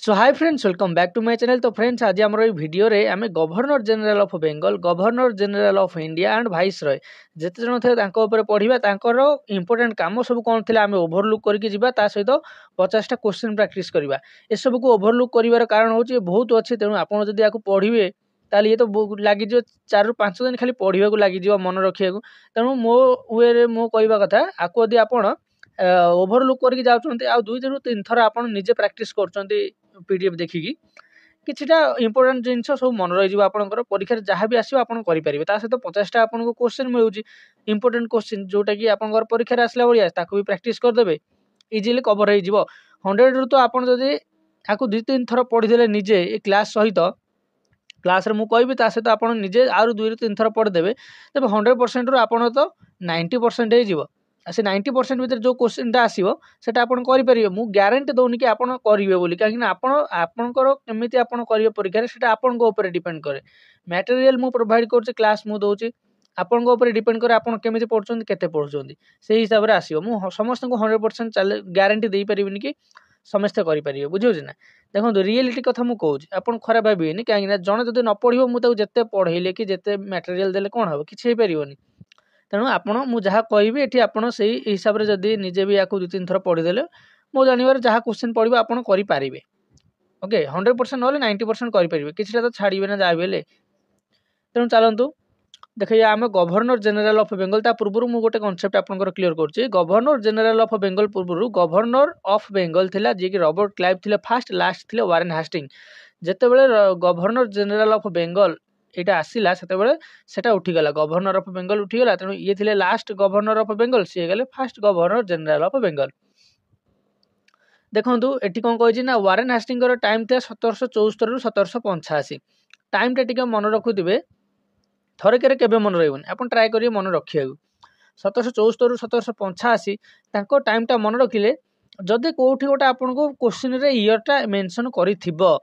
So hi friends welcome back to my channel. तो friends आज आम भिडियो रे आम governor general of Bengal, governor general of India and viceroy जिते जन थे पढ़ा इंपोर्टेंट काम सब कौन थे आम ओभरलुक करके सहित 50टा क्वेश्चन प्रैक्टिस करवा। ए सब को ओभरलुक कर कारण हूँ बहुत अच्छे, तेणु आपड़ जब आपको पढ़े ताल ये तो लगे 4 ରୁ 5 दिन खाली पढ़ा लगे मन रखा। तेणु मो वे मो कहवा कथा आपको यदि आप ओभरलुक करके जाऊँच आ 2 ରୁ 3 थर आप निजे प्रैक्टिस कर पीडीएफ देखिकी किछिटा इंपोर्टेंट जिनस सब मन रही आपंकर परीक्षा जहाँ भी आसो आप करेंगे। सहित 50टा आपको क्वेश्चन मिलूँ इंपोर्टेंट क्वेश्चन जोटा कि आप परीक्षा आसला भाया भी प्रैक्टिस करदे इजिली कवर हो 100 ରୁ तो आप आपको 2-3 थर पढ़ीदे निजे ये क्लास सहित क्लास रे मु कहबी सहित आप निजे आउ 2 ରୁ 3 थर पढ़ीदेवे तेज 100% रू आप तो 90% हो से 90% भर जो क्वेश्चन आसो सेटा आप करेंगे। मु ग्यारंटी दौनी कि आप करेंगे बोली कहीं आपणकर केमी आप करेंगे परीक्षा से आपंकर डिपेंड करे। मटेरियल मु प्रोवाइड कर क्लास मु दूसरी आपंकर डिपेंड करे आप केमी पढ़ुं केते पढ़ुं से हिसाब से आसो। मु समस्त को 100% ग्यारंटी दे पारिनी कि समस्ते करेंगे बुझे ना। देखो रियलिटी कथा मुझे कहूँ आप खराब भावेनि कहीं जड़े जब न पढ़ो मुझे जिते पढ़ेले कि जिते मटेरियल देले कौन हम किसी हो पारनि। तेणु आपण मु जहाँ कहबी ये आपड़ से हिसाब से जब निजे भी या 2-3 थर पढ़ीदे मो जानवर जहाँ क्वेश्चन पढ़ो आप करेंगे। ओके 100% ना 90% करेंगे किसी तो छाड़े ना जहाँ भी। तेणु चलतु देखिए आम गवर्नर जनरल ऑफ बेंगल पूर्व मुझे गोटे कनसेप्ट आपंकर क्लीयर कर गवर्नर जनरल ऑफ बेंगल पूर्व गवर्नर ऑफ बेंगल थिला जी कि रॉबर्ट क्लाइव थिले फास्ट, लास्ट थिले वारेन हास्टिंग। जितेबाला गवर्नर जनरल ऑफ बेंगल यहाँ आसला से उठीगला गवर्नर ऑफ बेंगल उठीगला। तेणु ये थिले लास्ट गवर्नर ऑफ बेंगल सी गले first governor general of Bengal. देखो ये कौन कही ना वारेन हास्टिंग टाइम था 1774 ରୁ 1785। टाइम टा मन रखुवे थरक के मन रही आप ट्राए करेंगे मन रखा 1774 ରୁ 1785 टाइम टा मन रखिले जदि कौटी गोटे आपको क्वेश्चन रे इयर टा मेंशन करिथिबो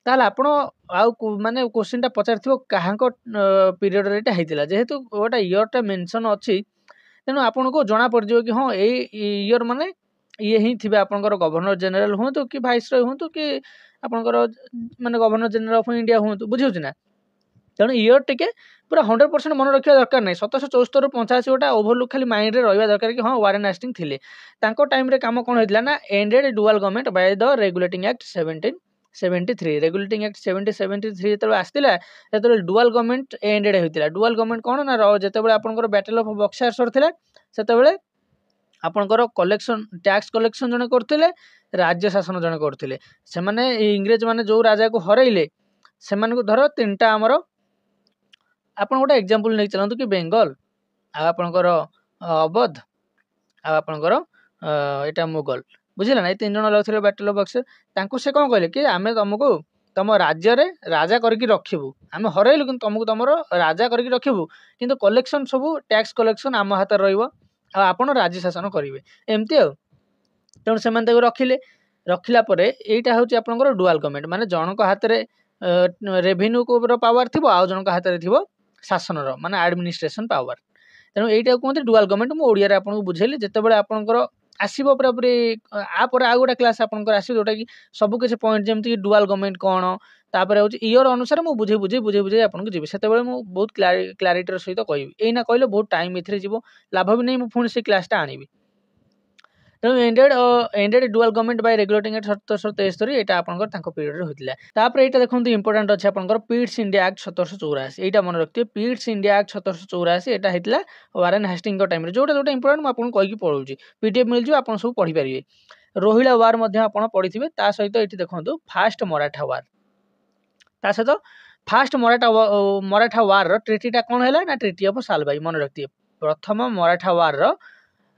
ताल आपण आउ माने क्वेश्चन टा पचार क्या पीरियड रेटा होता जेहेतु गोटे इयर टा मेंशन अच्छी तेणु आपन को जना पड़ कि हाँ ये इयर माने ये ही थे आपंकर गवर्नर जनरल हूँ कि भाइस रॉय हूँ कि आपंकर माने गवर्नर जनरल ऑफ इंडिया हूँ बुझे ना। तेणु इयर टिके पूरा 100% मन रखा दरकार नहीं 1774 ରୁ 85 गोटा ओभरलुक खाली माइंड रे रहा दरकार कि हाँ वारेन हास्टिंग थिले टाइम रे काम कौन होता ना ended dual government by the regulating act 1773। Regulating act 1773 जो आसला जो डुअल गवर्नमेंट एंडेड होता। डुअल गवर्नमेंट कौन ना जिते आपंकर बैटल ऑफ बक्सार सरला से आपंकर कलेक्शन टैक्स कलेक्शन जड़े करते राज्य शासन जड़े करते से इंग्रेज माने जो राजा को हरइले से धर 3टा आमर आप गोटे एग्जांपल नहीं चलतु कि बेंगल आपंकर अवध आपंकर यहाँ मुगल बुझेगा ना ये 3 जन लगे बैटल ऑफ बक्सर से कौन कहले कि आम तुमको तुम राज्य रे राजा करके रखिबू आम हरइलु कि तुमको तुम राजा करके रखिबू किंतु कलेक्शन सब टैक्स कलेक्शन आम हाथ रहिबो आपण राज्य शासन करेंगे एमती आ। तेणु से रखिले रखिला यहाँ हूँ आपंकर डुअल गवर्नमेंट माने जनक हाथ में रेवेन्यू को पावर थी आउ जनक हाथ में थी शासन माने एडमिनिस्ट्रेशन पावर। तेणु यहाँ कहते डुअल गवर्नमेंट मुझे ओडिया आपको बुझेली जितेबाला आपंकर आसो पूरा पूरी आपर आउ गोटे क्लास आपंकर आसो जोटा कि सबकि पॉइंट जमी डुअल गवर्नमेंट कौन तापर हूँ इयर अनुसार मुझे बुझे बुझे आपको जी से बहुत क्लारिटर सहित कहबी यही कहले बहुत टाइम ये लाभ भी नहीं मुझे से क्लासटा आनी। तेणु ended dual government by regulating act 1773 यहाँ आपंकर पीरियड होता। तापर यहाँ देखो इंपोर्टेंट अच्छे आपंकर पीट्स इंडिया एक्ट 1784 यहाँ मन रखिए पीट्स इंडिया एक्ट 1784 यहाँ होता वारेन हास्टिंग टाइम जोटा जोटा इंपोर्टेंट मुझे कहीकि पढ़ाऊँ पीडीएफ मिल जाए आप सब पढ़ी पारे। रोहिला वार पढ़ी थे सहित ये देखो फास्ट मराठा वार सहित फास्ट मराठा वार ट्रिटीटा कौन है ना ट्रिटी ऑफ सालबाई मन रखिए। प्रथम मराठा वार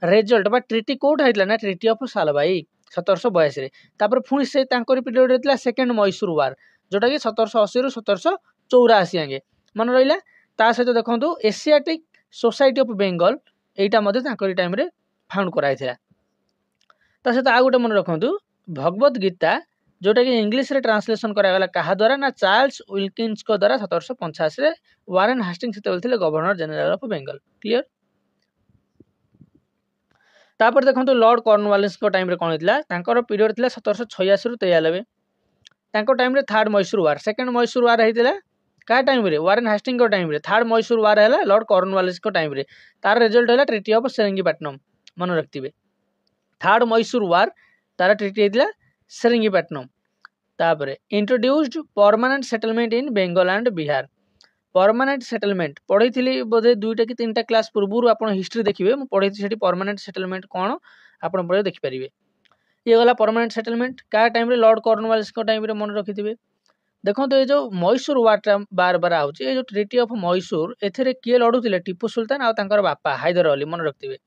रिजल्ट बा ट्रिटी कौटा होता ना ट्रिटी ऑफ सालबाई 1782 तापर पुणी से पीरियड होता सेकेंड मैसूर वार जोटा कि 1780 ରୁ 1784 आगे मन रहा। सहित देखो एशियाटिक सोसाइटी ऑफ बेंगल यहाँ टाइम रे फाउंड कराई सहित आउ गोटे मन रखु भगवत गीता जोटा कि इंग्लिश रे ट्रांसलेशन करागला क्या द्वारा ना चार्ल्स विल्किंस द्वारा 1785 वारेन हास्टिंग से governor general of Bengal. Clear. तापर देखो लॉर्ड कॉर्नवालिस टाइम रे कौन होता पीरियड थी 1786 ରୁ 93 तांको टाइम रे थर्ड मैसूर वार सेकंड मैसूर वार होता क्या टाइम रे वारेन हास्टिंग टाइम रे थर्ड मैसूर वार है लॉर्ड कॉर्नवालिस टाइम रे तार रिजल्ट है ट्रिटी ऑफ सेरिंगीपट्टनम मन रखिए थर्ड मैसूर वार तार ट्रिटी होता सेरिंगीपट्टनम तापर introduced permanent settlement in Bengal and Bihar permanent settlement पढ़ी बोधे 2टा कि 3टा क्लास पूर्व आप हिस्ट्री देखिए मुझे पढ़ी से परमानेंट सेटलमेंट कौन आप पढ़े देखिपारे ये गला परमानेंट सेटलमेंट क्या टाइम लॉर्ड कॉर्नवालिस टाइम मन रखिथे देखो ये जो मैसूर वार्टा बार बार आउे ये जो ट्रिटी ऑफ मैसूर एथे किए लड़ुले टीपू सुल्तान आर बापा हैदर अली मन रखिथे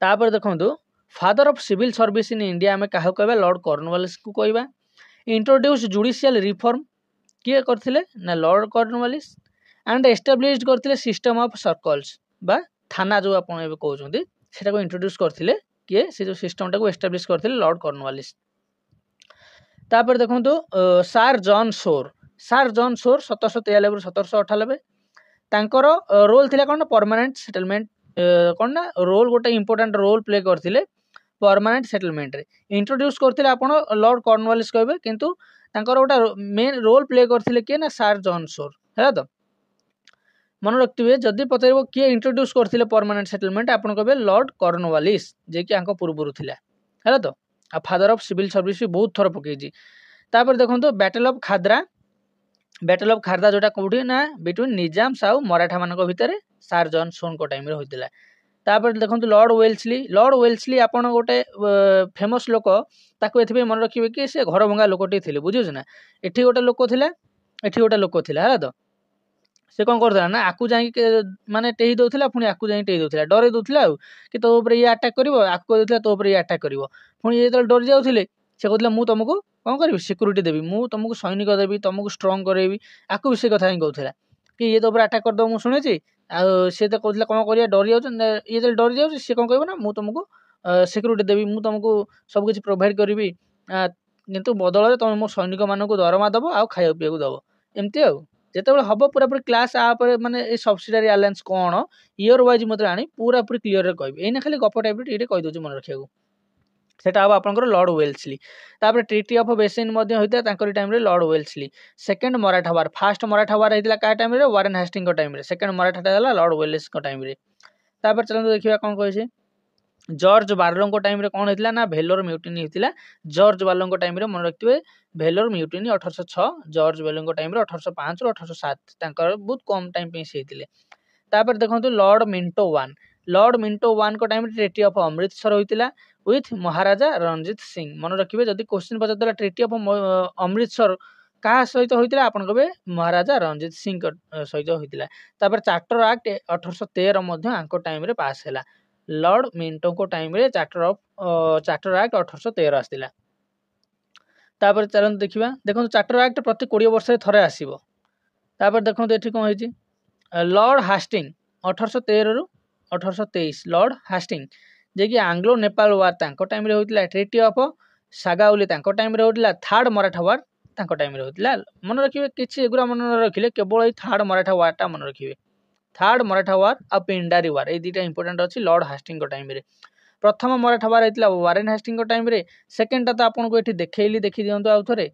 तापर देखो father of civil service in India आम क्या कहवा लॉर्ड कॉर्नवालिस को कहवा इंट्रोड्यूस जुडिशियल रिफॉर्म किए करथिले ना लॉर्ड कॉर्नवालिस एंड एस्टाब्लिश्ड करथिले सिस्टम ऑफ सर्कल्स बा थाना जो आप कहते सेटा को इंट्रोड्यूस करथिले किए से जो सिस्टम टाको एस्टाब्लिश करथिले लॉर्ड कॉर्नवालिस तापर देखो सार जॉन सोर 1793 1798 तांकर रोल थिला कोन परमानेंट सेटलमेंट कौन ना रोल गोटे इंपोर्टाट रोल प्ले करथिले परमानेंट सेटलमेंट रे इंट्रोड्यूस करथिले आपण लॉर्ड कॉर्नवालिस कहबे किंतु तांकर गोटा मेन रोल प्ले करथिले के ना सार जॉन सोर है तो मन रखिए जदि पचार किए इंट्रोड्यूस करथिले परमानेंट सेटलमेंट आपण कहबे लॉर्ड कॉर्नवालिस जे कि आंको पूर्वरु थिला है तो आ फादर ऑफ सिविल सर्विस भी बहुत थर पकईची तापर देखो बैटल ऑफ खारदा जोटा कौटी ना बिटवीन निजाम साउ मराठा मान भितर सार जॉन सोन को टाइम होता तापर देखो लॉर्ड वेल्सली आपन गोटे फेमस लोक ताको एथि मन रखिए कि से घर भंगा लोकटी थे बुझे ना एठी गोटे लोक थिला एठी गोटे लोक थिला है तो से कौन करता ना आकु जाई माने टेही दउथिला पुणी आकु जाई टेही दउथिला डरे दउथिला कि तो ऊपर ये अटैक करिवो आकु दउथिला तो ऊपर ये अटैक करिवो पुणी ये तो डर जाउथिले से कहला मु तुमको कौन करी सिक्यूरीटी देवी मु तुमको सैनिक देवी तुमको स्ट्रांग करेबी आकु भी से कथा ही कहथिला कि ये तो ऊपर अटैक कर दो मु सुनेछि आ से तो कहथिला कौन करिया डर जाउ ये तो डर जाउ से कौन कहबो ना मु तुमको सिक्यूरीटी देवी मु तुमको सब किछि प्रोवाइड करिवि किंतु बदल तुम मो सैनिक मानक दरमा दबो आ खाइया पिया दबो एमती आ जिते हम पूरा पूरी क्लास आप माने सब्सिडारी आलायंस कौन इयर वाइज मत आनी पूरा पूरी क्लीयर कहि एना खाली गप टाइप ये कही दूसरी मन रखा सेटा हम आपंकर लॉर्ड वेल्सली तापर ट्रिटी ऑफ बेसिन होता time Lord Wellesley second Maratha war first Maratha war होता क्या time Warren Hastings time second Maratha Lord Wells time तापर चलते देखा कौन कहे जॉर्ज बार्लो टाइम कौन होता ना भेलोर म्यूटिनी होता जॉर्ज बार्लो टाइम मन रखिए भेलोर म्यूटिनी 1806 जॉर्ज बेलो टाइम 1805 1807 बहुत कम टाइम से तापर देखो लॉर्ड मिंटो वन को टाइम ट्रिटी ऑफ अमृतसर होता विथ महाराजा रणजीत सिंह मन रखिए जदि question Pachar treaty of Amritsar क्या सहित होता आप कहे महाराजा रणजीत सिंह सहित होता चार्टर एक्ट 1813 टाइम पास है लॉर्ड मिंटो को टाइम चार्टर एक्ट 1813 आसला तापर चलते देखा देखो चार्टर एक्ट प्रति 20 वर्ष थे आसो तापर देखो ये कौन है लॉर्ड हास्टिंग 1813 रु 1823 लॉर्ड हास्टिंग जे कि आंग्लो नेपाल वार टाइम होता ट्रिटी ऑफ सागाउली टाइम होता थर्ड मराठा वार टाइम होता मन रखिए किसी एगुरा मन रखिले केवल ये थर्ड मराठा वार्टा मन रखिए थर्ड मराठा वार आ पिंडारी वार ये दुटा इंपोर्टेंट अच्छी लॉर्ड हास्टिंग टाइम प्रथम मराठा वार होता वारेन हास्टिंग टाइम सेकेंडटा तो आपको ये देखली देखी दिंतु आउ थे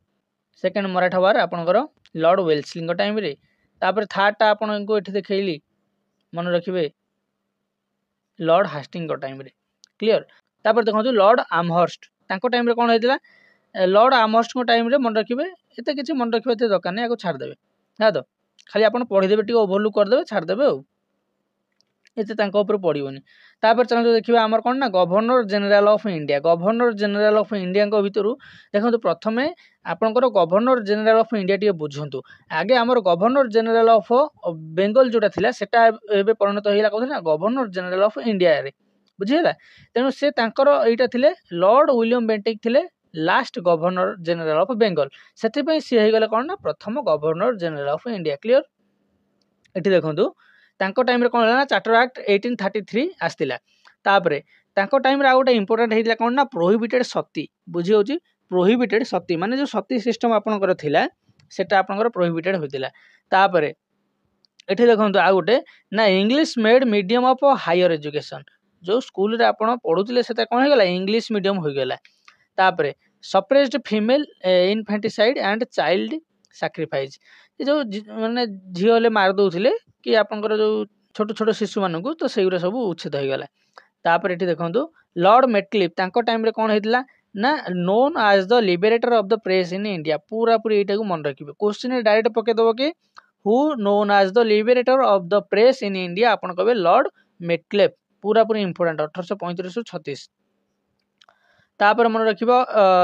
सेकेंड मराठा वार आपंकर लॉर्ड वेल्सली टाइम तापर थर्डटा आपको ये देखली मन रखिए लॉर्ड हास्टिंग टाइम क्लियर तापर देखो लॉर्ड आमहर्स्ट टाइम कौन होता लॉर्ड आमहर्स्ट टाइम मन रखिए एत किसी मन रखिए दरकार नहीं छाड़देवे है तो खाली आप पढ़ीदेवे टी ओभरलुक करदे छाड़देवे एत पड़ोनी तापर चलते देखिए आमर कौन ना गवर्नर जनरल ऑफ इंडिया भितर देखो प्रथम आपंकर गवर्नर जनरल ऑफ इंडिया टी बुझंतु आगे आमर गवर्नर जनरल ऑफ बेंगल जोटा थिला सेटा एबे परिणत होइला कहथि ना गवर्नर जनरल ऑफ इंडिया रे बुझिला तेणु से तांकर एटा थिले लॉर्ड विलियम बेंटिक थिले last governor general of Bengal से सी हो गले कौन ना प्रथम governor general of India clear eighty देखो तांको टाइम रे कौन है ना चार्टर एक्ट 1833 आसला तापरे तांको टाइम रे आ गोटे इंपोर्टेंट होता कौन ना प्रोहिबिटेड सती बुझी होची प्रोहिबिटेड सती माने जो सती सिस्टम आपनकर थिला सेटा आपनकर प्रोहिबिटेड होतिला तापरे एठी देखंतु आ गोटे ना English made medium of higher education जो स्कूल रे आपण पढुतिले सेटा कोन हो गला इंग्लिश मीडियम हो गला तापरे suppressed female infanticide and child sacrifice ये जो माने झील हेले मार दौले कि आपंकर जो छोट छोट शिशु मानू तो से सब उच्छेद हो गला। तापर ये देखो लॉर्ड मेटक्लिफ टाइम रे कौन होता ना known as the liberator of the press in India पूरा पूरी यहाँ मन रखिए क्वेश्चन डायरेक्ट पकईदेव कि who known as the liberator of the press in India आप कहे लॉर्ड मेटक्लिफ पूरा पूरी इंपोर्टेंट 1835 36। तापर मन रख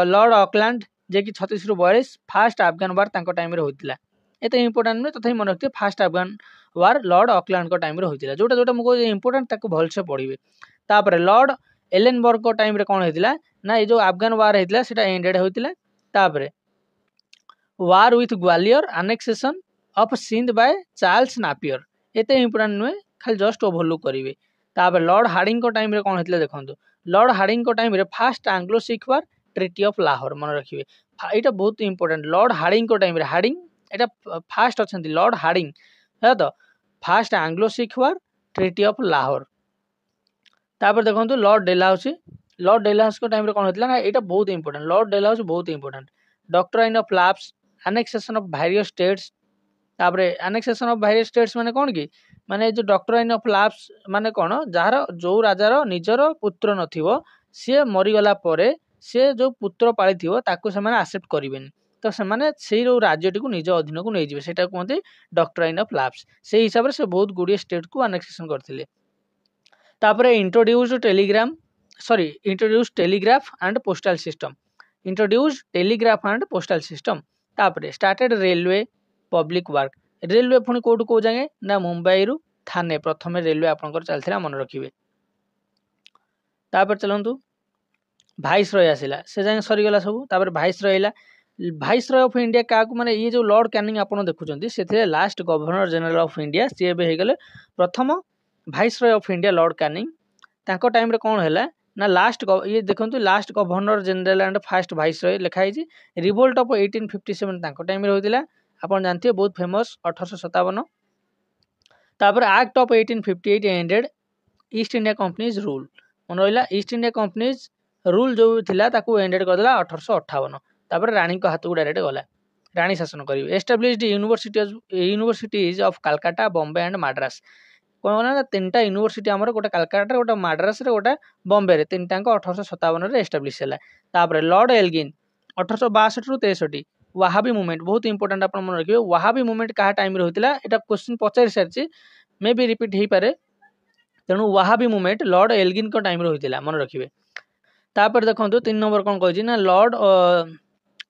लॉर्ड ऑकलैंड जे कि 36 ରୁ 42 फास्ट अफगान वार टाइम होता एत इंपोर्टाट नुहे तथा मन रखिए फास्ट अफगान वार लॉर्ड ऑकलैंड टाइम होता जोटा जोटा मुझे इंपोर्टाट भलसे पढ़े। तापर लॉर्ड एलेनबर्ग टाइम रे कौन होता ना ये जो अफगान वार होता है एंडेड होता। तापर war with Gwalior annexation of Sindh by Charles Napier एत इंपोर्टाट नुहे खाली जस्ट ओभरलुक करेंगे। तापर लॉर्ड हार्डिंग टाइम रे कौन होता देखो लॉर्ड हार्डिंग टाइम रे fast Anglo Sikh war treaty of Lahore मन रखिए यहाँ बहुत इंपोर्टेंट लॉर्ड हार्डिंग टाइम रे हार्डिंग यहाँ फास्ट अच्छा लॉर्ड हार्डिंग है तो fast Anglo Sikh war treaty of Lahore. तापर देखो लॉर्ड डेलहाउस टाइम रे कौन होता ना यहाँ बहुत इंपोर्टेंट लॉर्ड डेलहाउस बहुत important doctrine of lapse annexation of various states. तापर एनेक्सेशन ऑफ वेरियस स्टेट्स माने कौन कि माने जो डॉक्ट्राइन ऑफ लैप्स माने कौन जार जो राजार निजर पुत्र नथिबो सी मरीगला परे सी जो पुत्र पाली थी ताको से आसेप्ट करेंगे तो से राज्यटी को निज अधीन को नहीं से कहते डॉक्ट्राइन ऑफ लैप्स से हिसाब से बहुत गुड़िए स्टेट को एनेक्सेशन करते। तापर introduced telegraph and postal system तापर started railway public work railway पुणी कौटू कौ जाए ना मुंबई रु थाने प्रथम रेलवे आपंकर चलता मन रखिए। तापर चलतु भाइसरय आसला से जाए सरीगला सब तापर भाइसरय ऑफ इंडिया क्या माने ये जो लॉर्ड कैनिंग आप देखुं से last governor general of India सी होगले प्रथम viceroy of India Lord Canning तांको टाइम रे कौन है ना लास्ट ये देखो last governor general and first viceroy लिखाई रिवोल्ट ऑफ 1857 तांको टाइम रे होतिला आपन जानते बहुत फेमस 1857। तापर act of 1858 ended east India companies rule मन रहा ईस्ट इंडिया कंपनीज रूल जो थिला ताकू एंडेड करदेला 1858। तापर रानी को हाथ को डायरेक्ट गला रानी शासन करेंगे established universities of Calcutta Bombay and Madras कौन ना 3टा यूनिवर्सिटी आमर गोटे कलकत्ता गोटे मद्रास गोटे बॉम्बे रे 3टा 1857 एस्टाब्लिश है। तापर लॉर्ड एल्गिन 1862 ରୁ 63 वहाबी मूवमेंट बहुत इंपोर्टेंट आप मन रखिए वहाबी मूवमेंट क्या टाइम रे होता है क्वेश्चन पचारि सारी मे भी रिपीट हो पारे तेणु वहाबी मूवमेंट लॉर्ड एल्गिन टाइम रे होता मन रखिए। तापर देखो 3 नंबर कौन कही ना लॉर्ड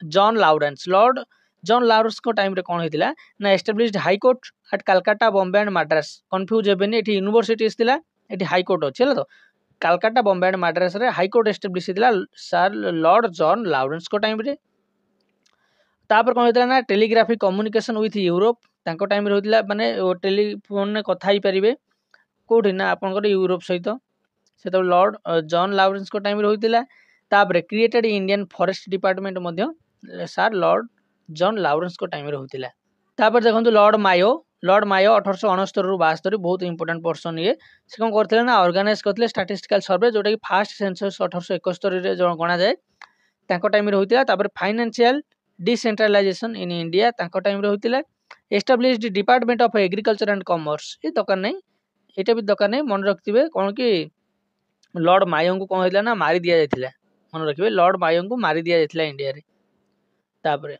जॉन लारेंस टाइम रे कौन होता ना established high court at Calcutta Bombay and Madras confuse हेनी ये यूनिवर्सिटीज थिला ये हाईकोर्ट अच्छे है तो कलकत्ता बॉम्बे एंड मद्रास रे हाईकोर्ट एस्टाब्लिश होता sir Lord John Lawrence time रे। तापर कौन होता ना टेलीग्राफिक कम्युनिकेशन विथ यूरोप तांको टाइम रे होता माने टेलीफोन में कथा ही पारिबे कोठी ना आपनकर यूरोप सहित से तो लॉर्ड जॉन लारेंस टाइम रे होता। तापर क्रिएटेड इंडियन फॉरेस्ट डिपार्टमेंट मध्य sir Lord John Lawrence time रे होता। तापर देखो लॉर्ड मायो 1869 ରୁ 72 बहुत इंपोर्टेंट पर्सन ये से कौन करते ना ऑर्गेनाइज करते स्टैटिस्टिकल सर्वे जोटा कि फास्ट सेंसस 1871 गणा जाए टाइम रे होता। तापर financial decentralisation in India time रे होता। Established department of agriculture and commerce ये दरकार नहीं यहाँ भी दरकार नहीं मन रखिए कौन कि लॉर्ड मायो को कौन होता ना मारी दि जाता मन रखिए लॉर्ड मायो को मारी दि जाता इंडिया रे। तापर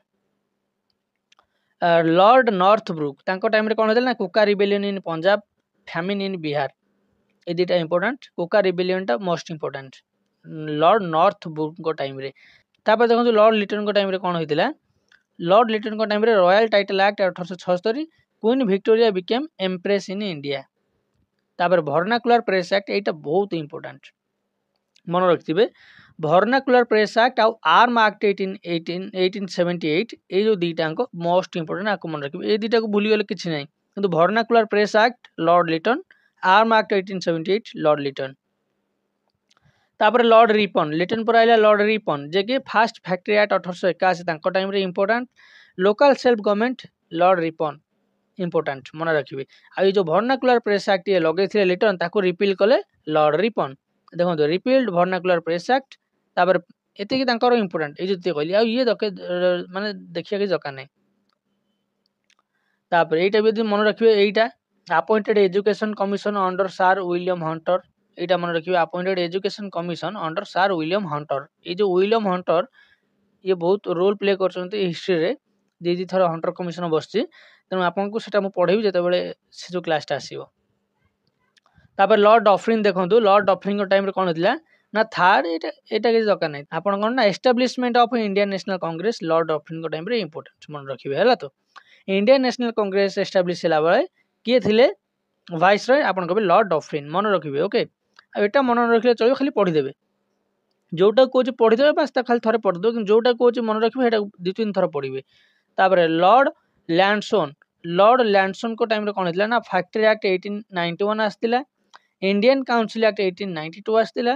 लॉर्ड नॉर्थ ब्रुक टाइम रे कौन होता ना Kuka rebellion in Punjab famine in Bihar ये दुटा इंपोर्टेंट कुका रिबेलियन टा most important lord Northbrook time रे। तापर देखो लॉर्ड लिटन टाइम रे कौन होता लॉर्ड लिटन टाइम रे royal title act 1876 queen Victoria became empress in India. तापर वर्नाकुलर प्रेस एक्ट यहाँ बहुत इंपोर्टेंट मन रखिए vernacular press act arm act 1878 ये जो दुईटा मोस्ट इंपोर्टेंट आपको मन रखिए ये दुईटा को भूलीगले किसी ना कि vernacular press act lord Lytton arm act 1878 lord Lytton. तापर लॉर्ड रिपन लिटन पर आइला लॉर्ड रिपन जे कि फास्ट फैक्ट्री एक्ट 1881 टाइम रे important local self government Lord Ripon important मन रखिए। आ जो वर्नाकुलर प्रेस एक्ट ये लगे लिटन ताको रिपील कले लॉर्ड रिपन देखो रिपील्ड वर्नाकुलर प्रेस एक्ट। तापर ଏତିକି ତାଙ୍କର ଇମ୍ପୋର୍ଟାଣ୍ଟ ଏଇ ଯେତିକି କହିଲି ଆଉ ଇଏ ମାନେ ଦେଖିବା କିଛି ଦରକାର ନାହିଁ। ତାପରେ ଏଇଟା ବି ଯଦି ମନେ ରଖିବେ ଏଇଟା appointed education commission under sir William Hunter ଏଇଟା ମନେ ରଖିବେ appointed education commission under sir William Hunter. ଏଇ ଯୋଉ ୱିଲିୟମ ହଣ୍ଟର ଇଏ ବହୁତ ରୋଲ ପ୍ଲେ କରୁଛନ୍ତି ହିଷ୍ଟ୍ରିରେ ଦି ଥର ହଣ୍ଟର କମିଶନ ବସିଛି ତେଣୁ ଆପଣଙ୍କୁ ସେଟା ମୁଁ ପଢେଇବି ଯେତେବେଳେ ସେ ଯୋଉ କ୍ଲାସଟା ଆସିବ। ତାପରେ ଲର୍ଡ ଡଫରିନ ଦେଖନ୍ତୁ ଲର୍ଡ ଡଫରିନଙ୍କ ଟାଇମରେ କଣ ହେଇଥିଲା ନା ଥାର୍ଡ ଏଇଟା କିଛି ଦରକାର ନାହିଁ ଆପଣ କଣ ନା establishment of Indian national Congress Lord ଡଫରିନଙ୍କ ଟାଇମରେ ଇମ୍ପୋର୍ଟାଣ୍ଟ ମନେ ରଖିବେ ହେଲା। ତ ଇଣ୍ଡିଆନ ନ୍ୟାସନାଲ କଂଗ୍ରେସ ଏଷ୍ଟାବ୍ଲିଶ ହେଲା ବେଳେ କିଏ ଥିଲେ ଭାଇସ୍ ରୟ ଆପଣ କହିବେ ଲର୍ଡ ଡଫରିନ ମନେ ରଖିବେ। ଓକେ ଆଉ ଏଟା ମନେ ରଖିଲେ ଚଳିବ ଖାଲି ପଢିଦେବେ ଯୋଉଟା କହୁଛି ପଢିଦେବେ ବାସ୍ ତା ଖାଲି ଥରେ ପଢିଦେବେ କିନ୍ତୁ ଯୋଉଟା କହୁଛି ମନେ ରଖିବେ ସେଇଟା 2-3 ଥର ପଢିବେ। ତାପରେ ଲର୍ଡ ଲ୍ୟାଣ୍ଡସୋନଙ୍କ ଟାଇମରେ କଣ ହେଇଥିଲା ନା ଫ୍ୟାକ୍ଟ୍ରି ଆକ୍ଟ 1891 ଆସିଥିଲା ଇଣ୍ଡିଆନ କାଉନସିଲ ଆକ୍ଟ 1892 ଆସିଥିଲା।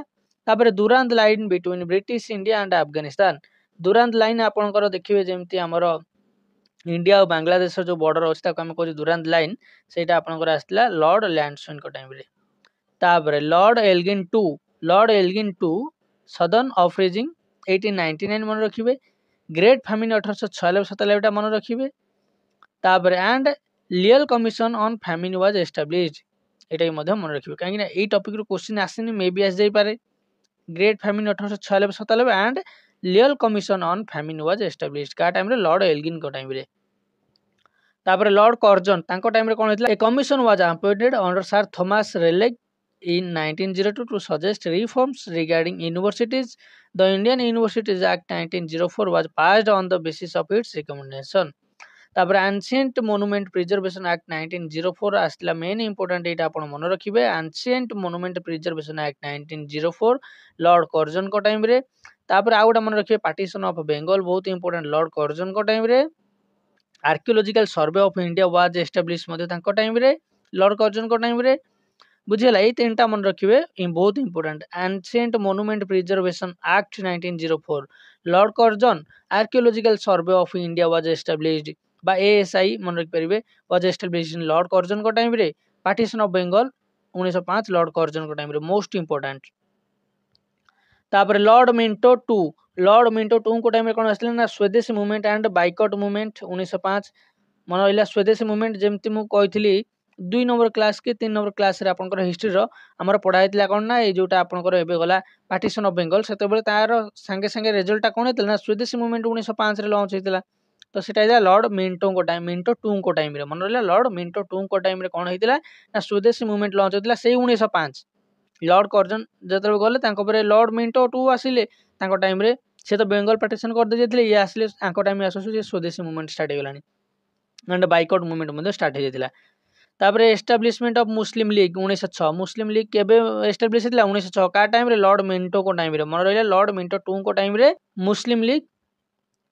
ତାପରେ Durand line between British India and Afghanistan Durand line ଆପଣଙ୍କର ଦେଖିବେ ଯେମିତି ଆମର ଇଣ୍ଡିଆ ଆଉ ବାଂଲାଦେଶର ଯୋଉ ବର୍ଡର ଅଛି ତାକୁ ଆମେ କହୁଛୁ ଦୁରାନ୍ତ ଲାଇନ ସେଇଟା ଆପଣଙ୍କର ଆସିଥିଲା ଲର୍ଡ ଲ୍ୟାଣ୍ଡସୋନଙ୍କ ଟାଇମରେ। ତାପରେ ଲର୍ଡ ଏଲଗିନ ଟୁ ସଦର୍ନ ଅଫ୍ରିଜିଂ 1899 ମନେ ରଖିବେ। ଗ୍ରେଟ୍ ଫାମିନ 1896-97 ମନେ ରଖିବେ। ତାପରେ and Lyall commission on famine was ଏଷ୍ଟାବ୍ଲିଶଡ ଏଇଟା ବି ମଧ୍ୟ ମନେ ରଖିବେ କାହିଁକି ନା ଏଇ ଟପିକରୁ କ୍ୱେଶ୍ଚିନ୍ ଆସିନି ମେ ବି ଆସିଯାଇପାରେ। Great famine 1896-97 and Lyall commission on famine was established କାହା ଟାଇମରେ ଲର୍ଡ ଏଲଗିନଙ୍କ ଟାଇମରେ। ତାପରେ ଲର୍ଡ କର୍ଜନ ତାଙ୍କ ଟାଇମରେ କଣ ହେଇଥିଲା a commission was appointed under sir Thomas Raleigh in 1902 to suggest reforms regarding universities. The Indian Universities Act 1904 was passed on the basis of its recommendation. तापर ancient monument preservation act 1904 आसला main important एटा आपण मन रखिबे ancient monument preservation act 1904 Lord Curzon को time रे। तापर आ गोटा मन रखिबे पार्टीशन ऑफ बेंगल बहुत इंपोर्टेंट लॉर्ड कर्जन को टाइम रे। Archaeological survey of India was establish मध्ये तांको टाइम रे लॉर्ड कर्जन को टाइम रे बुझेला। ये तीनटा मन रखिबे बहुत important ancient monument preservation act 1904 Lord Curzon archaeological survey of India was established बा एएसआई मन रखि परिबे was established in Lord Curzon को टाइम रे। Partition of Bengal 1905 Lord Curzon को टाइम रे मोस्ट इंपोर्टेंट। तापर लॉर्ड मिंटो टू को टाइम रे कोन आसले ना स्वदेशी मूवमेंट एंड बाइकॉट मूवमेंट 1905 मन रहिला स्वदेशी मूवमेंट जेमति मु कहितली 2 नंबर क्लास के 3 नंबर क्लास रे आपनकर हिस्ट्री रो हमर पढ़ा हेतला कोन ना ए जोटा आपनकर एबे गला पार्टीशन ऑफ बेंगल सेते बेले तार संगे संगे रिजल्ट ता कोन हेतला ना स्वदेशी मूवमेंट 1905 रे लॉन्च हेतला तो सेटा इला लॉर्ड मिंटो टू को टाइम रे मन रहिला लॉर्ड मिंटो टू को टाइम रे कोन हेतला ना स्वदेशी मूवमेंट लॉन्च हेतला सेही 1905 लॉर्ड कर्जन जतबे गले तांको परे लॉर्ड मिंटो टू आसिले तांको टाइम रे से तो बेंगल पार्टीशन कर दे जेतले ये आसिले आंको टाइम आसु जे स्वदेशी मूवमेंट स्टार्ट हे गलानी एंड बाइकआउट मूवमेंट मध्ये स्टार्ट हे जेतला। तापर establishment of Muslim League 1906 Muslim League केबे एस्टैब्लिश हेतला 1906 का टाइम रे लॉर्ड मिंटो को टाइम रे मन रहिला लॉर्ड मिंटो टू को टाइम रे मुस्लिम लीग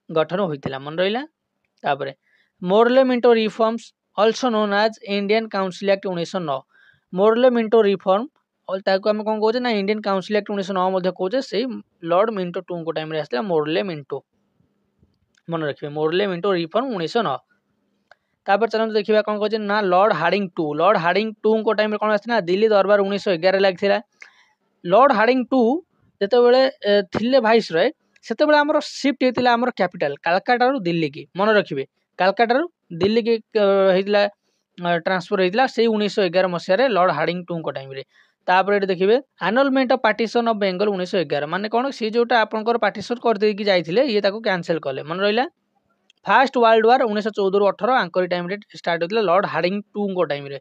गठन होइतिला मन रहिला। तापर Morley Minto reforms also known as Indian council act 1909 Morley Minto reform और ताको हम कोन कहजे ना इंडियन काउंसिल एक्ट 1909 मध्ये कहजे से लॉर्ड मिंटो टू को टाइम रे आसला मोरले मिंटो मन रखिबे मोरले मिंटो रिफॉर्म 1909। तापर चलन देखिबा कोन कहजे ना लॉर्ड हार्डिंग टू को टाइम रे कोन आसना दिल्ली दरबार 1911 लागथिला। लॉर्ड हार्डिंग टू जते बेले थिले भाइस रय सेते बेले हमर शिफ्ट हेतिला हमर कैपिटल कलकत्ता रु दिल्ली की मन रखिबे कलकत्ता रु दिल्ली की हेतिला ट्रांसफर हेतिला से 1911 मसिया रे लॉर्ड हार्डिंग टू को टाइम रे। तापर एटे देखिबे annulment of partition of Bengal 1911 माने कोन सी जोटा आपनकर पार्टीशन कर देकी जाइथिले ये ताको कैंसिल करले मन रहिला। फास्ट वर्ल्ड वार 1914 रु 18 आंकर टाइम रे स्टार्ट होतिला लॉर्ड हार्डिंग टू को टाइम रे।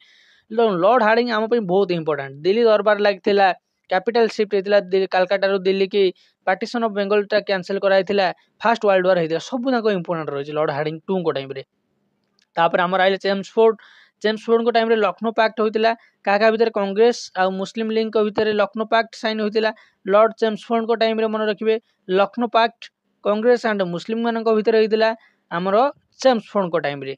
लॉर्ड हार्डिंग हम पे बहुत इंपोर्टेंट दिल्ली दरबार लागथिला कैपिटल शिफ्ट हेतिला कलकत्ता रु दिल्ली की पार्टीशन ऑफ बेंगल टा कैंसिल कराइथिला फास्ट वर्ल्ड वार हेतिला सब ताको इंपोर्टेंट रहिछ लॉर्ड हार्डिंग टू को टाइम रे। तापर हमर आइले चेम्सफोर्ड को टाइम रे लखनऊ पैक्ट होतिला काका भीतर कांग्रेस आ मुस्लिम लीग को भीतर लखनऊ पैक्ट साइन होतिला लॉर्ड चेम्सफोर्ड को टाइम रे मन रखिबे Lucknow pact Congress and Muslim मानन को भीतर होतिला हमरो चेम्सफोर्ड को टाइम रे।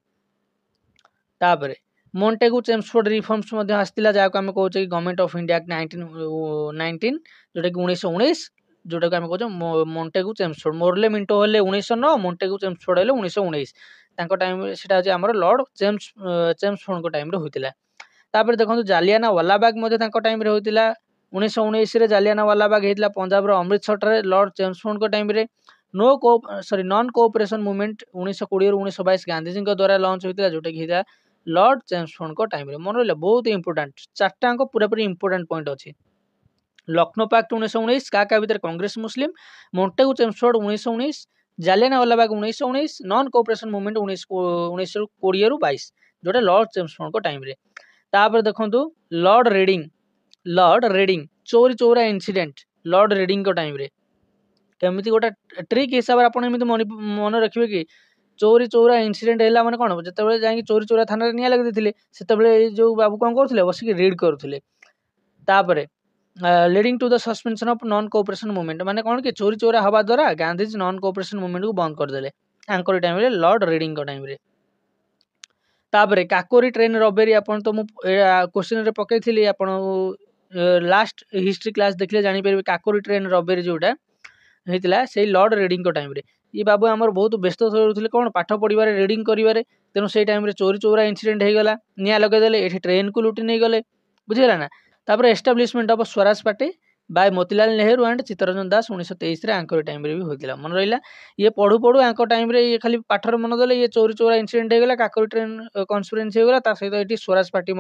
तापर मोंटेगु चेम्सफोर्ड रिफॉर्म्स मध्ये आस्तिला जाको हम कहउचे कि गवर्नमेंट ऑफ इंडिया एक्ट 1919 जोटा कि 1919 जोटा कि हम कहउचे मोंटेगु चेम्सफोर्ड मोरले मिंटो होले 1909 मोंटेगु चेम्सफोर्ड होले 1919 तांको टाइम सेटा जे हमर लॉर्ड चेम्सफोर्ड को टाइम रे होतिला। तापर देखंतु जालियाना वाला बाग मध्ये तांको टाइम रे होतिला 1919 जालियानवाला बाग होता पंजाब अमृतसर लॉर्ड चेम्सफोर्ड को टाइम रे नॉन कोऑपरेशन मूवमेंट 1920 1922 गांधीजी द्वारा लॉन्च होता जोटा कि होता लॉर्ड चेम्सफोर्ड को टाइम रे मन रहा बहुत इंपोर्टेंट चार्टा पूरा पूरी इंपोर्टेंट पॉइंट अच्छी लखनऊ पैक्ट 1919 क्या भितर कांग्रेस मुस्लिम मोंटेगु चेम्सफोर्ड 1919 जालियानवाला बाग 1919 नॉन कोऑपरेशन मूवमेंट 1920 रु 22 जोटा लॉर्ड चेम्सफोर्ड को टाइम रे तापर देखंतु लॉर्ड रीडिंग चोरी चोरा इंसिडेंट लॉर्ड रीडिंग को टाइम रे केमिति गोटा ट्रिक हिसाब से आपन एमिति मन रखिबे कि चोरी चोरा इंसिडेंट हैला माने कोन जतबेले जाई चोरी चोरा थाना रे निया लगे दिथिले सेतबेले जो बाबू कोन करथिले बसिक रीड करथिले तापरे leading to the suspension of non cooperation movement माने कोन कि चोरी चोरा हवा द्वारा गांधीजी नॉन कोऑपरेशन मूवमेंट को बंद कर देले आंकर टाइम रे लॉर्ड रीडिंग को टाइम रे तापरे काकोरी ट्रेन रॉबेरी आपन तो मु क्वेश्चन रे पकेइथिली आपन लास्ट हिस्ट्री क्लास देखले जानि परबे काकोरी ट्रेन रॉबेरी जोटा हेतिला से लॉर्ड रीडिंग को टाइम रे ये बाबू आमर बहुत व्यस्त होते कौन पाठ पढ़ार रीडिंग करेंगे तेणु से टाइम चोरी चोरा इंसिडेंट होगा निआ लगेदेले ये ट्रेन को लुटि नहीं गले बुझीगला ना तापर establishment of Swaraj Party by Motilal Nehru and Chittaranjan Das 1923 आंकर टाइम रे भी होता मन रहा ये पढ़ू पढ़ू आंक टाइम रे ये खाली पाठर मन देले ये चोरी चोरा इंसिडेंट होगा काकोरी ट्रेन कन्स्पिरेन्सी होगा सहित ये स्वराज पार्टी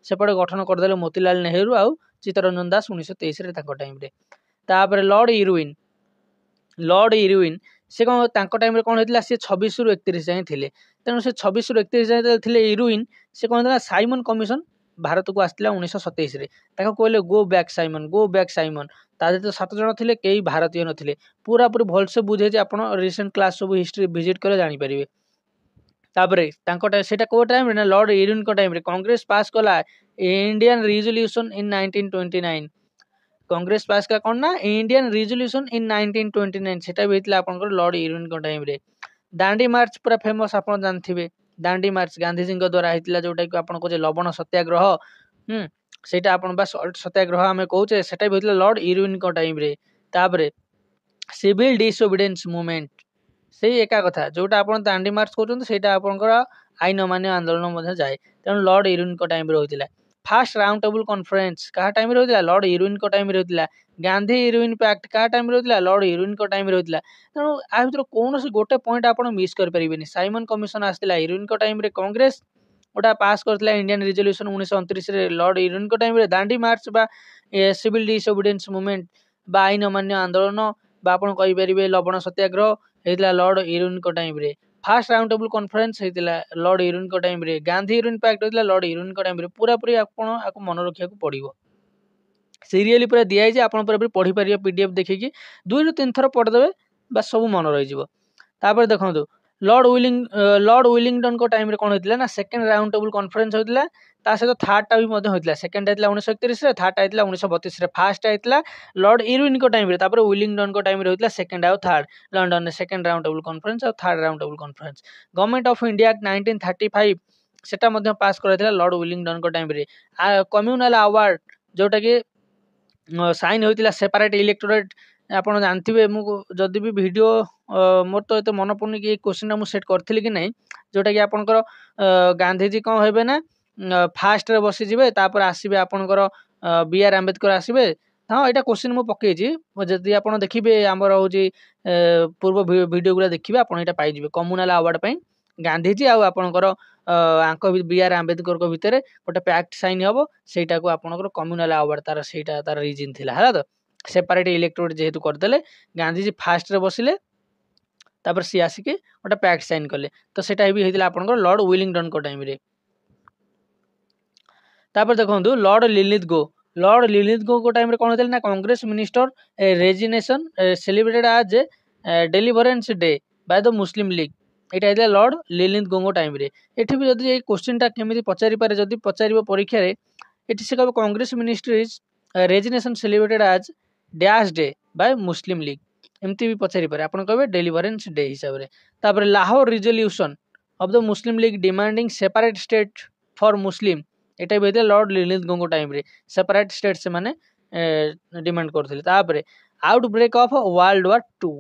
सेपटे गठन करदे मोतीलाल नेहरू आउ चित्तरंजन दास 1923 टाइम रे तापर लॉर्ड इरुइन से कौन टाइम रे कौन होता सी 26 रु 31 जाए थे तेणु से 26 रु 31 जाए थे इरुइन से कौन था साइमन कमिशन भारत को आसला 1927 कहले गो बैक साइमन तादे तो 7 जन थे कई भारतीय नथिले पूरा पूरी भलसे बुझे आप रिसेंट क्लास सब हिस्ट्री विजिट करे जानि परिबे तापरे सेटा को टाइम रे ना लॉर्ड इरुइन को टाइम रे कांग्रेस पास कला इंडियन रिजोल्यूशन इन 1929 कांग्रेस पास का कौन ना इंडियन रिजोल्यूशन इन 1929 सेटा भी होता आपन लॉर्ड इरुइन को टाइम रे दांडी मार्च पूरा फेमस आप जानथिबे दांडी मार्च गांधीजी द्वारा होता जोटा कि आपन को लवण सत्याग्रह सेटा आपन बा सत्याग्रह आमे कहूचे सेटा भी होता लॉर्ड इरुइन को टाइम रे तापरे सिविल डिसोबिडेंस मूवमेंट से एका कथा जोटा आपन दांडी मार्च कहउछन सेटा आपनकर आईन अमान्य आंदोलन मध्ये जाए तेणु लॉर्ड इरुइन को टाइम रे होता फास्ट राउंड टेबल कॉन्फ्रेंस क्या टाइम रे होता लॉर्ड इरुइन को टाइम रे होता गांधी इरुइन पैक्ट क्या टाइम रे होता लॉर्ड इरुइन को टाइम रे होता तेणु आ भीतर कौन गोटे पॉइंट आप मिस कर परिबेनी साइमन कमिशन आसला इरुइन को टाइम रे कांग्रेस गोटा पास करथिला इंडियन रिजोल्यूशन 1929 रे लॉर्ड इरुइन को टाइम रे दांडी मार्च बा सिविल डिसोबिडेंस मूवमेंट बा आईन अमान्य आंदोलन बा आपण कहि परिबे लवण सत्याग्रह हेतला लॉर्ड इरुइन को टाइम रे फास्ट राउंड टेबल कॉन्फ्रेंस होता लॉर्ड इरुइन को टाइम रे गांधी इरुइन पैक्ट होता लॉर्ड इरुइन को टाइम रे पूरा पूरी आपन आको मन रखिया को पड़िबो सीरियली पूरा दिया जाए आपन पूरा पूरी पढ़ी परिबे पीडीएफ देखिकी 2 रु 3 थर पढ़ देबे बस सब मन रहि जिवो तापर देखंतु लॉर्ड विलिंगटन को टाइम रे कोन होतिला ना सेकंड राउंड टेबल कॉन्फ्रेंस होतिला ता से तो थर्ड टा भी मध्ये होतिला सेकंड आइतला 1931 रे थर्ड आइतला 1932 रे फर्स्ट आइतला लॉर्ड इरुइन को टाइम रे तापर विलिंगटन को टाइम रे होतिला सेकंड आउ थर्ड लंडन ने सेकंड राउंड टेबल कॉन्फ्रेंस और third round table conference government of India 1935 सेटा मध्ये पास करथिला लॉर्ड विलिंगटन को टाइम रे कम्युनल अवार्ड जोटा कि साइन होतिला सेपरेट इलेक्टोरेट आपण जानथिबे मु जदी भी वीडियो मोर तो एते मन पड़नी कि क्वेश्चन मु सेट करथिली कि नहीं जोटा कि आपनकर गांधीजी कौन हेबे ना फास्ट रे बसी जिबे तापर आसीबे आपनकर बी आर आंबेडकर आसीबे हाँ यहाँ क्वेश्चन मु पकेछि जदि आपण देखिबे हमर होजी पूर्व वीडियो गुला देखिबे आपण एटा पाइ जिबे कम्युनल अवार्ड पई गांधीजी आ आपनकर आंक बी आर आंबेडकर को भितर गोटे पैक्ट साइन हबो सेटा को आपनकर कम्युनल अवार्ड तार सेटा तार रीजन थिला हला तो सेपरेट इलेक्टोरेट जेहेतु करदेले गांधीजी फास्ट रे बसिले तापर सी आसिके गोटे पैक्ट साइन कले तो सेटा भी होइतिला आपनकर लॉर्ड विलिंगटन को टाइम रे तापर देखंतु लॉर्ड लिलिथ गो को टाइम रे कोन होइतिला ना Congress minister resignation celebrated as deliverance day by the मुस्लिम लीग एटा होइतिला लॉर्ड लिलिथ गो टाइम रे एठी भी जदी ए क्वेश्चन टा केमिति पचारि पारे जदी पचारिबो परीक्षा रे एठी से कहबो Congress ministries resignation celebrated as dash day by Muslim League एमती भी पचारि पारे आपण कहबे डेलिवरेंस डे हिसाब रे तापर Lahore resolution of the Muslim League demanding separate state for Muslim एटा भी लॉर्ड लिलिथ गो टाइम रे सेपरेट स्टेट से माने डिमांड करथिले तापर आउटब्रेक ऑफ वर्ल्ड वार 2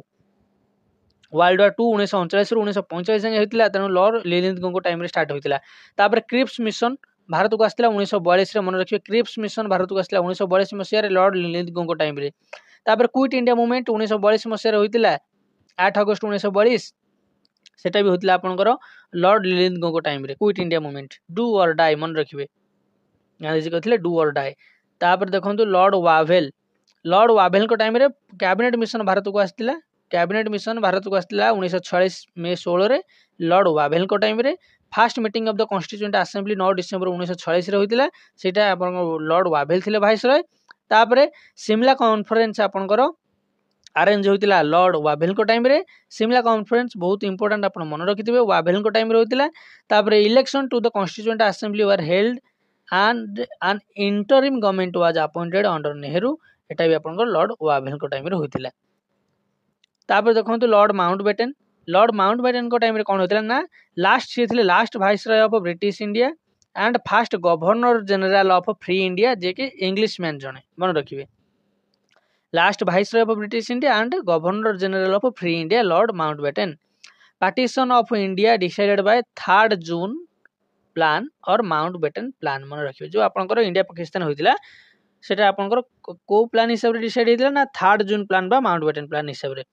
1939 रु 1945 संगे होइतिला तेनु लॉर्ड लिलिथ गो टाइम रे स्टार्ट होइतिला तापर क्रिप्स मिशन भारत को आसला 1942 मन रखिए क्रिप्स मिशन भारत को आसला 1942 मसीह लॉर्ड लिलिथगों टाइम रे तापर क्विट इंडिया मूवमेंट 1942 मसीह होता 8 अगस्त 1942 सेटा भी होता आपंकर लॉर्ड लिलिथगों टाइम रे क्विट इंडिया मूवमेंट डू और डाई मन रखिए गांधीजी कहते डू और डाई तापर देखो लॉर्ड वाभेल टाइम रे कैबिनेट मिशन भारत को आसला कैबिनेट मिशन भारत को आसला 1946 मे 16 लॉर्ड वाभेल टाइम रे fast meeting of the constituent assembly 9 December 1946 होता सेटा लॉर्ड वाभेल थे भाइसरॉय तापर सिमला कॉन्फ्रेंस आपंकर अरेंज होता लॉर्ड वाभेल टाइम रे सिमला कॉन्फ्रेंस बहुत इंपोर्टेंट आप मन रखिथे वाभेल टाइम रे होता तापर election to the constituent assembly were held and an interim government was appointed under Nehru एटा भी आपंकर लॉर्ड वाभेल टाइम रे होता तापर देखो लॉर्ड माउंटबेटन टाइम रे कौन होता ना लास्ट सी थे last viceroy of British India and first governor general of free India जे कि इंग्लिश मैन जने मन रखिए last viceroy of British India and governor general of free India Lord Mountbatten partition of India decided by 3 June plan और Mountbatten plan मन रखिए जो आपंकर इंडिया पाकिस्तान होता सेटा आपंकर को प्लान हिसाब से डिसाइड होता ना 3 जून प्लान बा माउंटबेटन प्लान हिसाब से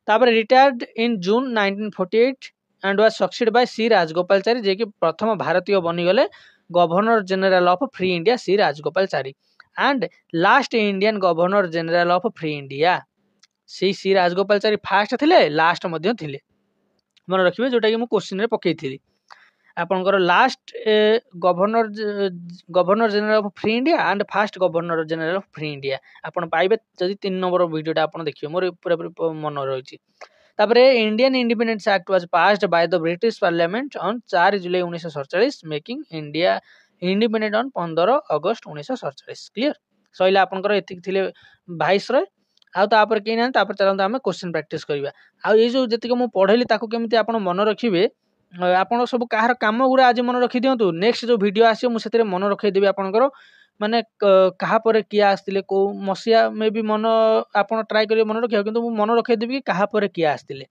तापर retired in June 1948 and was succeed by C Rajagopalachari जे कि प्रथम भारतीय बनीगले governor general of free India C Rajagopalachari and last Indian governor general of free India C Rajagopalachari first थिले लास्ट मध्य थिले मन रखिए जोटा कि मु क्वेश्चन रे पकई थी आपनकर last governor general of free India and first governor general of free India आपन पाइबे जदि 3 नंबर वीडियोटा आपन देखियो मोर पूरा मन रही तापरे Indian independence act was passed by the British parliament on 4 July 1947 making India independent on 15 August 1947 clear सइला आपनकर एतिक थिले वाइसरॉय आउ तापर के ना तापर चलंत हम क्वेश्चन प्रैक्टिस करबा आ ये जो जतिक मु पढैली ताको केमिति आपन मन रखिबे आपण सब कहार काम गुड़ा आज मन रखी दिंतु नेक्स्ट जो वीडियो आसो मुझे मन रखीदेवी आपंकर माने कहा पर किए आसते कौ मसीहा में भी मन आप ट्राए करेंगे मन रखा कि मन रखीदेवी कि कहा पर किए आसते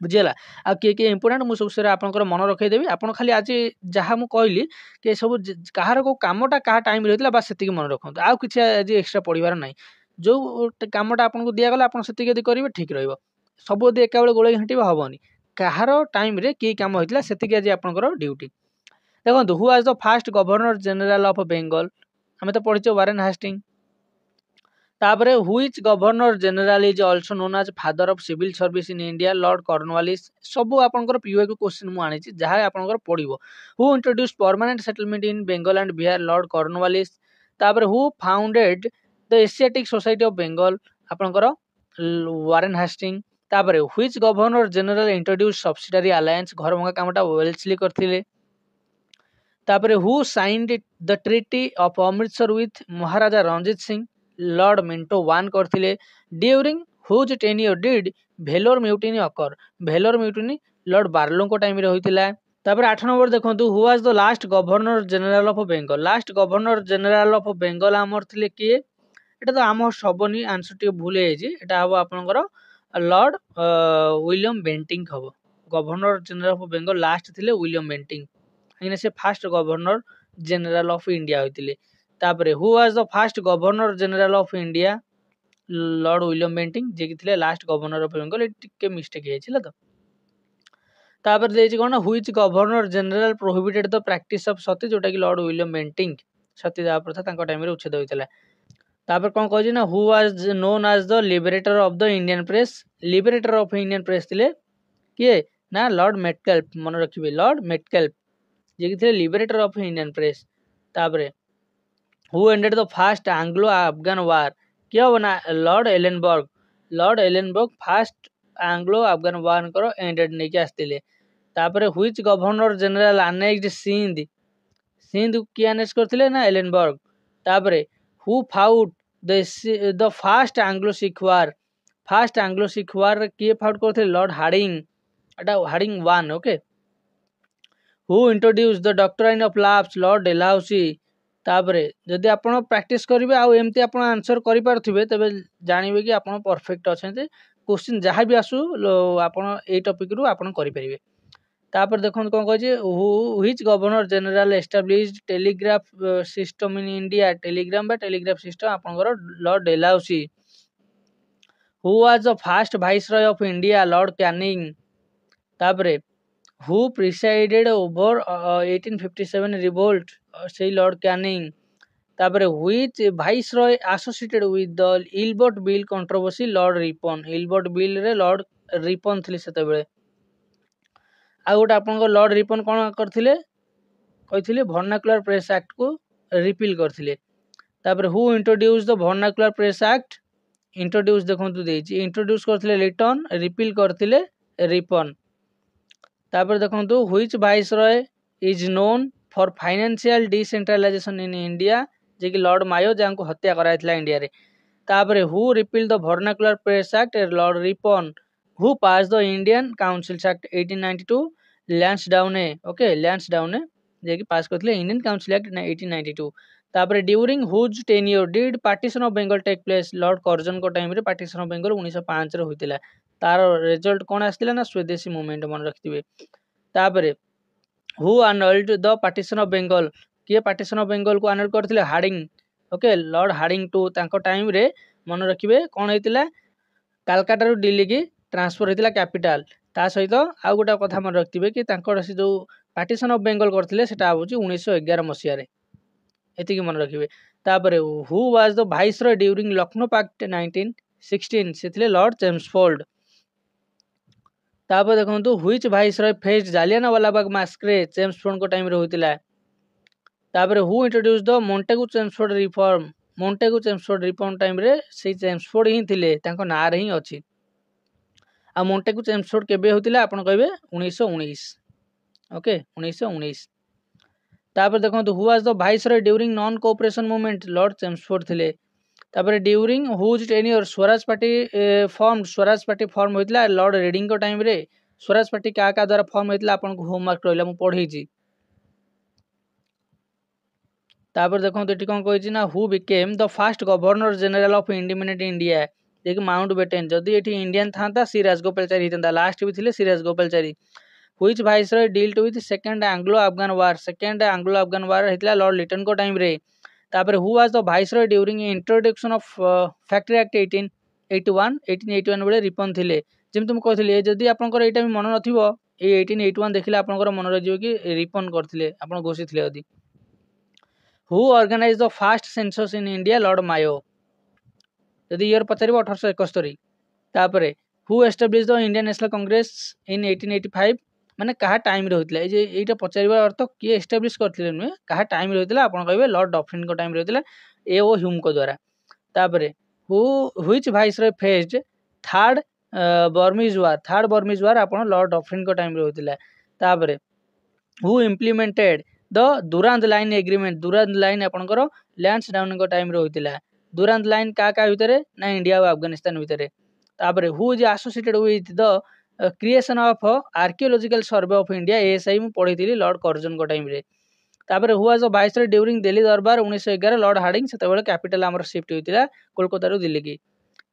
बुझीगला आ किए इंपोर्टेंट मुझे सब आपंकर मन रखीदेवी आप खाली आज जहाँ मुझे कहली कि सब कहार को कमटा क्या टाइम रही बास से मन रखु आउ कि आज एक्सट्रा पढ़ार ना जो कमटा आपको दिगला आप से करेंगे ठीक रही सब यदि एका बेले गोल घाटी हेनी कहार टाइम रे कि कम होता से आज आपंकर ड्यूटी देखो who was the first governor general of Bengal हमें तो पढ़ी वारेन हास्टिंग तापरे which governor general is also known as father of civil service in India lord Cornwallis सब आपंकर पीओ को क्वेश्चन मु आनी जहाँ आपंकर पड़ो who introduce permanent settlement in Bengal and Bihar Lord Cornwallis तापरे who founded the Asiatic society of Bengal आपंकर वारेन हास्टिंग तापरे which governor general introduce subsidiary alliance घर भंगा कामटा वेल्सली करथिले तापरे who signed the treaty of Amritsar with Maharaja Ranjit Singh Lord Minto one करथिले during whose tenure did Vellore mutiny occur Vellore mutiny Lord Barlow को time रे होइतिला तापर 8 नंबर देखंतु who was the last governor general of Bengal last governor general of Bengal आमर थिले किए एटा तो आम सबनी आंसर टी भूल जाइए एटा हम आपनकर लॉर्ड विलियम बेंटिंग हम governor general of Bengal last थिले विलियम बेंटिंग कहीं से first governor general of India होते तापरे who was the first governor general of India Lord William Bentinck जे कि थिले लास्ट गवर्नर ऑफ बेंगल टिके मिस्टेक हेचिला तो तापर देछि कोन which governor general prohibited the practice of sati जोटा कि लॉर्ड विलियम बेंटिंग सती दाह प्रथा तांको टाइम रे उच्छेद होइतला तापर कोन कहछि ना who was known as the liberator of the Indian press liberator of Indian press थिले किए ना लॉर्ड मेटकेल्फ मन रखिबे लॉर्ड मेटकेल्फ जे कि थिले लिबरेटर ऑफ इंडियन प्रेस तापरे who ended the first Anglo Afghan war किया बना Lord Ellenborough first Anglo Afghan war करो एंडेड नेके आस्तिले तापरे which governor general annexed Sindh की अनेक्स करथिले ना एलेनबर्ग तापरे who fought the first Anglo Sikh war किए फाउट करथिले लॉर्ड हार्डिंग एटा Hardinge one okay who introduce the doctrine of lapse Lord Dalhousie तापरे जदि आपण प्रैक्टिस करिवे आ एमती आपण आंसर करि पारथिबे तबे जानिबे कि आपण परफेक्ट अछन्ते क्वेश्चन जहाँ भी आसू आपण ए टॉपिक रु आपण करि परिबे तापर देखो कौन कहे which governor general established telegraph system in India telegram बा टेलीग्राफ सिस्टम आपनकर Lord Dalhousie who was the first viceroy of India Lord Canning तापर हु प्रिसाइडेड ओवर 1857 रिवोल्ट से लॉर्ड कैनिंग तापर which viceroy associated with the Ilbert bill controversy Lord Ripon Ilbert bill रे Lord Ripon थिले सेते बेले आ गोटे आपन Lord Ripon कौन करथिले कहिथिले वर्नाकुलर प्रेस एक्ट को रिपील करथिले तापर who introduce the vernacular press act introduce देखंतु देछि इंट्रोड्यूस करथिले लिटन रिपील करथिले रिपन तापर देखंतु which viceroy is known for financial decentralisation in India जे कि लॉर्ड मायो जांको हत्या कराइथिला इंडिया रे तापर who repeal the vernacular press act Lord Ripon who pass the Indian councils act 1892 Lansdowne okay Lansdowne जे कि पास करथिले इंडियन काउंसिल एक्ट 1892 तापर during whose tenure did partition of Bengal take place Lord Curzon को time रे partition of Bengal 1905 रे होइतिला तार result कोन आस्तिला ना स्वदेशी मूवमेंट मन रखथिबे तापर who annulled the partition of Bengal किए पार्टीशन ऑफ बेंगल को अनल्ड करथिले Hardinge okay lord Hardinge two तांको टाइम रे मन रखिबे कोन हेतिला कलकत्ता रु दिल्ली की ट्रांसफर हेतिला कैपिटल ता सहित आ गोटा कथा मन रखथिबे कि तांको से जो पार्टीशन ऑफ बेंगल करथिले सेटा होची 1911 मसिया रे एतिकी मन रखिबे तापर who was the viceroy during Lucknow pact 1916 सेथिले लॉर्ड चेम्सफोर्ड तापर देखंतु which viceroy faced Jallianwala Bagh massacre Chelmsford को टाइम रे होतिला तापर who introduce the Montagu Chelmsford reform time रे से चेम्सफोर्ड ही थिले तांको नाम रे ही अछि आ मोंटेगु चेम्सफोर्ड केबे होतिला आपण कहबे 1919 ओके 1919 तापर देखंतु who was the viceroy during non cooperation movement Lord Chelmsford थिले तापर during whose tenure Swaraj party form होइतला लॉर्ड रीडिंग को टाइम रे स्वराज पार्टी का द्वारा फॉर्म होइतला आपन को होमवर्क रहला मु पढै छी तापर देखंतु एठी कोन कहै छी ना who became the first governor general of independent India जे माउंट बेटन जदी एठी इंडियन थांता सी राजगोपालचारी हितंदा लास्ट भी थिले C Rajagopalachari which viceroy dealt with second Anglo Afghan war हितला लॉर्ड लिटन को टाइम रे तापर who was the viceroy during introduction of factory act 1881 बेले रिपन थिले जेमि तुम कहथिले जदी आपनकर एटा भी मन नथिबो ए 1881 देखिले आपनकर मन रजियो कि रिपन करथिले आपन घोषितले अदी who organize the first census in India Lord Mayo जदी ईयर पचारिबो 1871 तापर who establish the Indian national Congress in 1885 माने कहा टाइम रे होतिला जे एटा पचारिबा अर्थ किए एस्टैब्लिश करथिले नु कहा टाइम रे होतिला आपन कहबे लॉर्ड डफरिन को टाइम रे होतिला ए ओ ह्यूम को द्वारा तापर who which viceroy faced third Burmese war आपन लॉर्ड डफरिन को टाइम रे होतिला तापर who implemented the Durand line agreement Durand line आपनकर लैंसडाउन को टाइम रे होतिला दुरांत लाइन का भितरे ना इंडिया और अफगानिस्तान भितरे तापर who is associated with the creation of archaeological survey of India ASI मु पढिथिली लॉर्ड कर्जन को टाइम रे तापर who was the viceroy during Delhi दरबार 1911 लॉर्ड हार्डिंग सेते बेले कैपिटल हमर शिफ्ट होइतिला कोलकाता रु दिल्ली की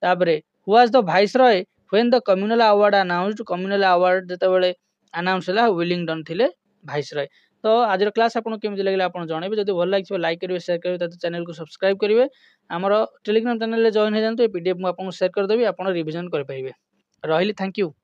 तापर who was the viceroy when the communal award जेते बेले अनाउंस होला विलिंगडन थिले वाइसरॉय तो आज क्लास आपन केमि लागले आपन जणेबे जदि भल लागियो लाइक करिवे शेयर करिवे त चैनल को सब्सक्राइब करिवे हमर टेलीग्राम चैनल ले जॉइन हे जानतो ए पीडीएफ मु आपन शेयर कर देबी आपन रिवीजन कर पाइबे रहिली थैंक यू।